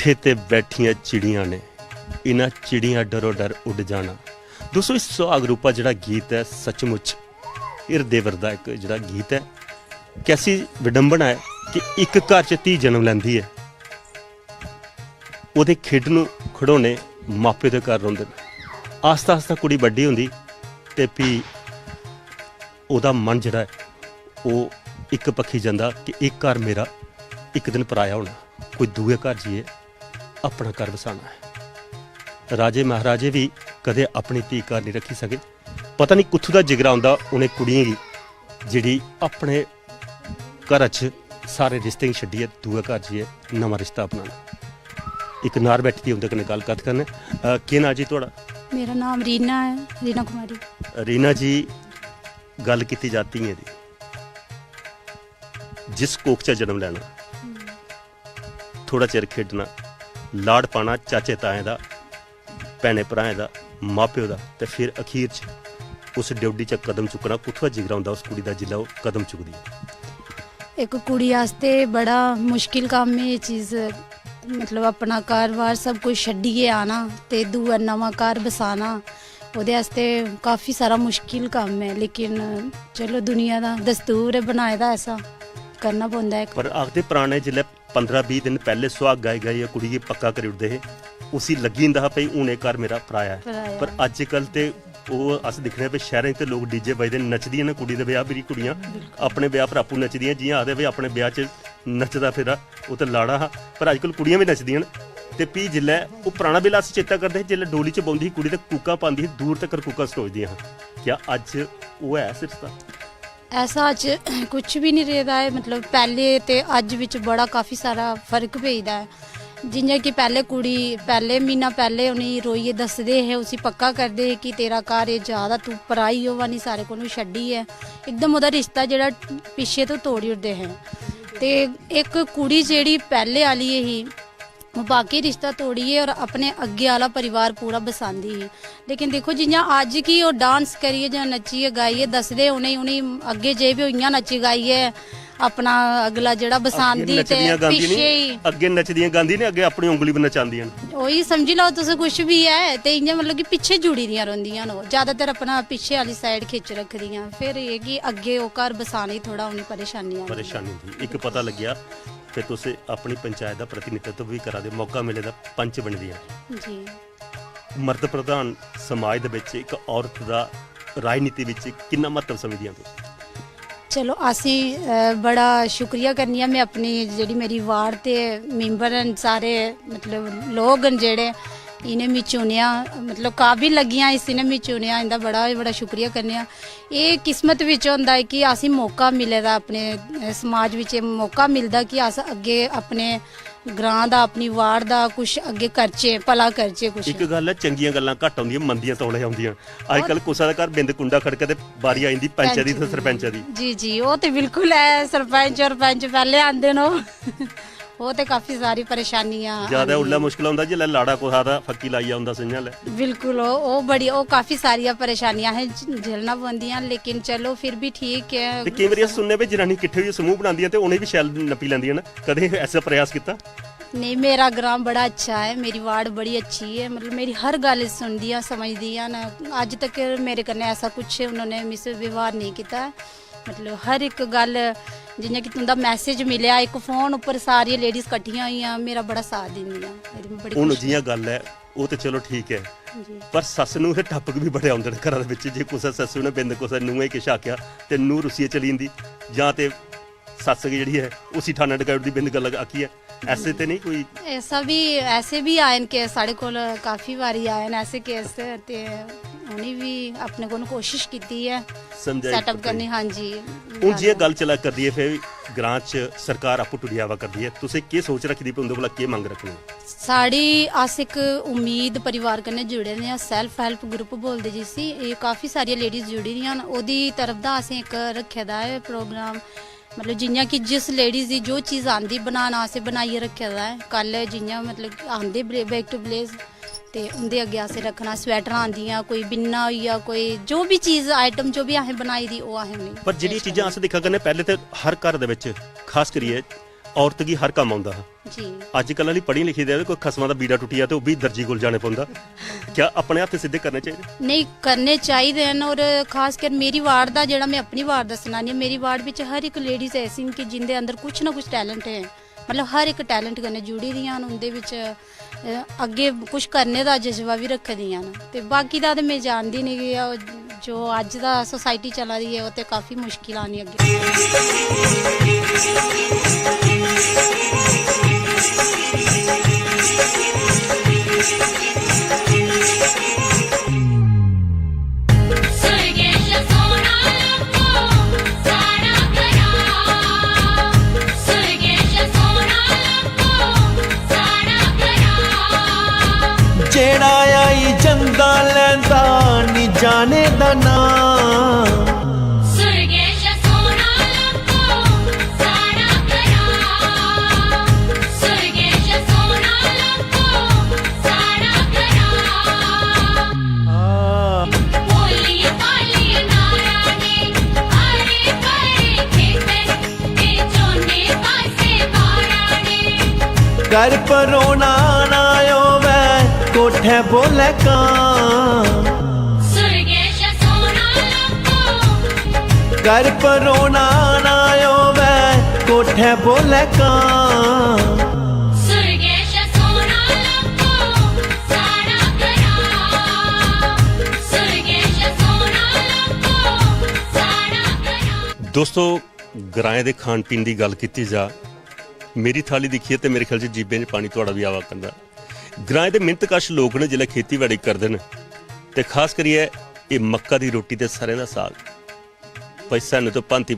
पंखे ते बैठियां चिड़ियां ने, इन्हां चिड़ियां डरो डर उड़ जाना। दोस्तों इस सुहाग रूपा जिहड़ा गीत है सचमुच हिरदे वरदा एक जिहड़ा गीत है। कैसी विडंबना है कि एक घर च धी जन्म लैंदी है, ਉਹਦੇ ਖੇਡ ਨੂੰ ਖਿਡੌਣੇ ਮਾਪੇ ਦੇ ਘਰ ਰੋਂਦੇ ਨੇ। ਆਸਤਾ ਆਸਤਾ ਕੁੜੀ ਵੱਡੀ ਹੁੰਦੀ ਤੇ ਵੀ ਉਹਦਾ ਮਨ ਜਿਹੜਾ ਉਹ ਇੱਕ ਪੱਖੀ ਜਾਂਦਾ ਕਿ ਇੱਕ ਘਰ ਮੇਰਾ ਇੱਕ ਦਿਨ ਪਰਾਇਆ ਹੋਣਾ, ਕੋਈ ਦੂਏ ਘਰ ਜੀਏ, ਆਪਣਾ ਘਰ ਵਸਾਉਣਾ ਹੈ। ਰਾਜੇ ਮਹਾਰਾਜੇ ਵੀ ਕਦੇ ਆਪਣੀ ਧੀ ਘਰ ਨਹੀਂ ਰੱਖੀ ਸਕੇ। ਪਤਾ ਨਹੀਂ ਕਿੱਥੋਂ ਦਾ ਜਿਗਰਾ ਹੁੰਦਾ ਉਹਨੇ ਕੁੜੀਆਂ ਦੀ ਜਿਹੜੀ ਆਪਣੇ ਘਰ 'ਚ ਸਾਰੇ ਰਿਸ਼ਤੇ ਛੱਡੀਏ, ਦੂਏ ਘਰ ਜੀਏ, ਨਵਾਂ ਰਿਸ਼ਤਾ ਅਪਣਾਉਣਾ। एक नार बैठी थी उनके कन्नै गलबात करने। केह् नाम जी थोड़ा? मेरा नाम रीना है, रीना कुमारी। रीना जी, गल की जाती है दी जिस कोख च जन्म लैना, थोड़ा चिर खेडना, लाड़ पाना चाचे ताएं दा, भैने भराएं दा, माप्यो दा, ते फिर अखीर च उस ड्योडी च कदम चुकना। कुत्थों जिगरा हुंदा उस कुड़ी दा जिल्लै ओह् कदम चुकदी है? एक कुड़ी आस्ते बड़ा मुश्किल काम है ये चीज़, मतलब अपना घर-बार सब कुछ छड्डिए आना ते दूआ नवां घर बसाना, ओह्दे आस्ते काफ़ी सारा मुश्किल कम्म है। लेकिन चलो दुनिया दा दस्तूर है बनाए दा, ऐसा करना पौंदा है। पर आखदे पराने जिल्लै 15-20 दिन पैह्ले सुहाग गाई कुड़ी गी पक्का करी ओड़दे हे, उसी लग्गी जंदा हा भई हून एह् घर मेरा पराया है। पर अज्जकल ते ओह् अस दिक्खने भी शैह्रें च लोग डीजे बजदे नचदियां न कुड़ी दे ब्याह भी, कुड़ियां अपने ब्याह पर आपूं नचदियां, जि'यां आखदे भाई अपने ब्याह च नचदा फिरा ओह् ते लाड़ा हा, पर अज्जकल कुड़ियां भी नचदियां न। ते भी जिल्लै ओह् पराना बेल्ला अस चेता करदे हे जिल्लै डोली च बौंदी ही कुड़ी ते कूकां पांदी ही, दूर तक्कर कूकां सनोचदियां हा। क्या अज्ज ओह् है सिलसिला? ऐसा अज कुछ भी नहीं रेह्दा है, मतलब पैह्ले ते अज्ज बिच बड़ा काफ़ी सारा फर्क पेईदा है। जियां कि पैह्ले कुड़ी पैह्ले म्हीना पैह्ले उ'नेंगी रोइयै दसदे हे, उसी पक्का करदे हे कि तेरा घर एह् जा दा, तू पराई होवा नी सारे कोलों छड्डियै, एकदम ओह्दा रिश्ता जेह्ड़ा पिच्छे तो तोड़ी ओड़दे हे। ते इक कुड़ी जेह्ड़ी पैह्ले आह्ली ही ओह् बाकी रिश्ता तोड़िए और अपने अग्गे आह्ला परिवार पूरा बसांदी ही। लेकिन देखो जियां अज्ज की ओह् डांस करिए जां नच्चिए गाइए दसदे उ'नेंगी अग्गे जे भी इ'यां नच्ची गाइए अपना अगला जेह्ड़ा बसांदी ते पिच्छे ही अग्गे नचदियां गांदी ने, अग्गे अपनी उंगली भी नचांदियां न। ओही समझी लैओ तुस कुछ भी है ते इ'यां मतलब कि पिच्छे जुड़ी दियां रौंह्दियां न, ओह् ज्यादातर अपना पिच्छे आह्ली साइड खिच्च रखदियां। फिर एह् कि अग्गे ओह् घर बसाने थोड़ा उ'नेंगी परेशानी थी। इक पता लग्गेआ कि तुस अपनी पंचायत दा प्रतिनिधित्व भी करा दे, मौका मिले दा पंच बनी दियां जी। मर्द प्रधान समाज दे विच इक औरत दा राजनीति विच किन्ना महत्व समझदियां तुस? चलो असें बड़ा शुक्रिया करनी आं, मैं अपनी जेह्ड़ी मेरी वार्ड ते मैंबर न सारे मतलब लोग न जेह्ड़े इन्हें मिगी चुनेआ, मतलब काबिल लग्गियां इस इन्हें मिगी चुनेआ, इंदा बड़ा शुक्रिया करने आं। एह् किस्मत बिच होंदा है कि असें मौका मिले दा, अपने समाज बिच मौका मिलदा कि अस अग्गे अपने ग्रां दा अपनी वार्ड दा कुछ अग्गे करचे, भला करचे कुछ। इक गल है चंगियां गल्लां घट्ट होंदियां, मंदियां तौले आउंदियां। अजकल कुसै दा घर बिंद कुंडा खड़के ते बारी आई जंदी पंच दी ते सरपंच दी। जी जी ओह् ते बिल्कुल है, सरपंच और पंच पैह्ले आंदे न ओह् ते काफी सारी परेशानियां ज्यादा उल्ला मुश्किल होंदा जिल्लै लाड़ा कुसा दा फक्की लाइया होंदा सिंझां लै। बिल्कुल ओह् काफी सारियां परेशानियां असें झेलना पौंदियां, लेकिन चलो फिर भी ठीक है। ते केईं बारी अस सुनने भी जनानी किट्ठे होइयै समूह बनांदियां ते उ'नें भी शैल नप्पी लैंदियां न, कदें ऐसा प्रयास कीता? नहीं, मेरा ग्राम बड़ा अच्छा है, मेरी वार्ड बड़ी अच्छी है, मतलब मेरी हर गल सुनदियां समझदियां न। अज तक मेरे कन्नै ऐसा कुछ उन्होंने मिस व्यवहार नहीं किया है, मतलब हर एक गल जियां कि तुंदा मैसेज मिलेआ एक फोन उप्पर सारियां लेडीज कट्ठियां होइयां मेरा बड़ा साथ दिंदियां। हुण जियां गल है ओह् ते चलो ठीक है, पर सस्स नूं ते टप्पक भी बड़े आउंदे न घरा दे बिच। जे कुसै सस्सू ने बिंद कुसै नूंहें किश आखेआ ते नूंह रुस्सियै चली जंदी, जां ते सस्स जेह्ड़ी है उसी ठाना टकाई ओड़दी बिंद गल्ल आखी है। ऐसे ते नहीं कोई? ऐसे भी आए न केस साढ़े कोल, काफ़ी बारी आए न ऐसे केस, ते उ'नें भी अपने कोल कोशिश कीती है सैटअप करने। हाँ जी। हूँ जि'यां गल चला करदी है फिर ग्रां च सरकार आपूं टुरी आवा करदी है, तुसें केह् सोच रखी दी उं'दे कोला केह् मंग रखनी? साढ़ी अस इक उम्मीद परिवार कन्नै जुड़े दे आं, सैल्फ हैल्प ग्रुप बोलदे जिसी, एह् काफ़ी सारियां लेडीज़ जुड़ी दियां न। ओह्दी तरफ दा असें इक रक्खे दा है प्रोग्राम, मतलब जियां कि जिस लेडीज़ दी जो चीज़ आंदी बनाना असें बनाइयै रक्खे दा है। कल जियां मतलब आंदे बैक टू विलेज ते उं'दे अग्गें असें रक्खना, स्वैटर आंदियां, कोई बिन्ना होई गेआ, कोई जो भी चीज़ आइटम जो भी असें बनाई दी ओह् असें। पर जेह्ड़ी चीज़ां अस दिक्खा करने पैह्ले ते हर घर दे विच खास करियै ਔਰਤ ਕੀ ਹਰ ਕੰਮ ਆਉਂਦਾ ਜੀ ਅੱਜ ਕੱਲ੍ਹ ਵਾਲੀ ਪੜ੍ਹੀ ਲਿਖੀ ਦੇ ਕੋਈ ਖਸਮਾਂ ਦਾ ਬੀੜਾ ਟੁੱਟਿਆ ਤੇ ਉਹ ਵੀ ਦਰਜੀ ਕੋਲ ਜਾਣੇ ਪੈਂਦਾ ਕਿਆ ਆਪਣੇ ਹੱਥ ਸਿੱਧੇ ਕਰਨੇ ਚਾਹੀਦੇ ਨਹੀਂ ਕਰਨੇ ਚਾਹੀਦੇ ਹਨ। ਔਰ ਖਾਸ ਕਰ ਮੇਰੀ ਵਾਰਡ ਦਾ ਜਿਹੜਾ ਮੈਂ ਆਪਣੀ ਵਾਰਡ ਦਾ ਸੁਣਾਨੀ ਹਾਂ, ਮੇਰੀ ਵਾਰਡ ਵਿੱਚ ਹਰ ਇੱਕ ਲੇਡੀਜ਼ ਐਸੀ ਨੇ ਕਿ ਜਿੰਦੇ ਅੰਦਰ ਕੁਛ ਨਾ ਕੁਛ ਟੈਲੈਂਟ ਹੈ, मतलब हर एक टैलेंट कन्नै जुड़ी दियां न, उंदे विच अग्गे कुछ करने दा जज्बा भी रखदियां न। ते बाकी दा ते मैं जानदी नहीं कि जो अज्ज दा सोसाइटी चला दी है वो ते काफ़ी मुश्किल आनी जेड़ा आई जंदा लैंदा नी जाने दा नाम सुरगेश सोना लखो साड़ा करा सुरगेश सोना लखो साड़ा करा बोली पाली नाराने हरे भरे खेत ते चोने पासे बाराने कर परोना ना आयो कोठे बोले कां सुरगेश सोना लखो कर परोना ना आयो कोठे बोले कां सुरगेश सोना लखो साड़ा करा सुरगेश सोना लखो साड़ा करा। ਦੋਸਤੋ ਗਰਾਏ ਦੇ ਖਾਣ ਪੀਣ ਦੀ ਗੱਲ ਕੀਤੀ ਜਾ, ਮੇਰੀ ਥਾਲੀ ਦੇਖੀਏ ਤੇ ਮੇਰੇ ਖਿਆਲ 'ਚ ਜੀਬੇ 'ਚ ਪਾਣੀ ਤੁਹਾਡਾ ਵੀ ਆਵਾ ਕਰਦਾ। ਗਰਾਏ ਦੇ ਮਿਹਨਤਕਸ਼ ਲੋਕ ਨੇ ਜਿਹੜੇ ਖੇਤੀਬਾੜੀ ਕਰਦੇ ਨੇ ਤੇ ਖਾਸ ਕਰੀਏ ਇਹ ਮੱਕਾ ਦੀ ਰੋਟੀ ਤੇ ਸਰ੍ਹੋਂ ਦਾ ਸਾਗ, ਭਾਈ ਸਾਨੂੰ ਤਾਂ ਭਾਂਤੀ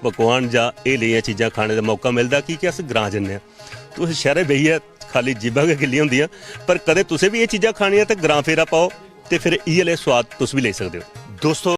ਪਕਵਾਨ ਜਾਂ ਇਹ ਲਈਆਂ ਚੀਜ਼ਾਂ ਖਾਣੇ ਦਾ ਮੌਕਾ ਮਿਲਦਾ ਕਿ ਅਸੀਂ ਗਰਾਂ ਜੰਨੇ ਆ। ਤੁਸੀਂ ਸ਼ਹਿਰੇ ਬਈਏ ਖਾਲੀ ਜੀਬਾਂ ਗਿੱਲੀਆਂ ਹੁੰਦੀਆਂ, ਪਰ ਕਦੇ ਤੁਸੀਂ ਵੀ ਇਹ ਚੀਜ਼ਾਂ ਖਾਣੀਆਂ ਤੇ ਗਰਾਂ ਫੇਰਾ ਪਾਓ ਤੇ ਫਿਰ ਇਹ ਵਾਲੇ ਸਵਾਦ ਤੁਸੀਂ ਵੀ ਲੈ ਸਕਦੇ ਹੋ। ਦੋਸਤੋ